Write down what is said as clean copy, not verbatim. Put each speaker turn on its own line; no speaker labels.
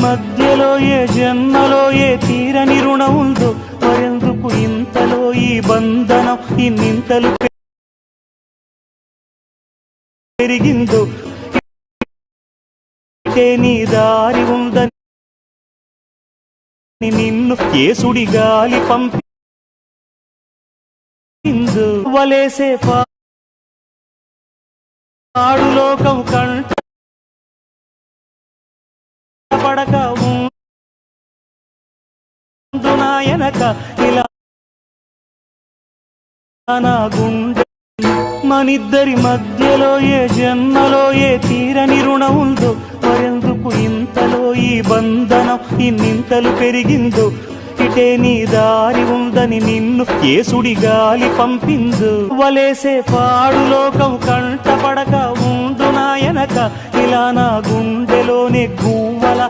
మధ్యలో ఏ జన్మలో ఏ తీరని రుణం ఉందో మరెందుకు ఇంతలో ఈ బంధనం ఇన్నింతలు పెరిగిందో నీ దారి ఉందని నిన్ను యేసుడి గాలి పంపిందో వలేసే పాడు లోకం కంట పడక నాయనక ఇలా నా గుండె మనిద్దరి మధ్యలో ఏ జన్మలో ఏ తీరని రుణం ఉందో మరెందుకు ఇంతలో ఈ బంధనం ఇన్నింతలు పెరిగిందో ఇటే నీ దారి ఉందని నిన్ను యేసుడి గాలి పంపిందో వలేసే పాడు లోకం కంట పడక ఉండు నాయనక ఇలా నా గుండెలోనే గువ్వల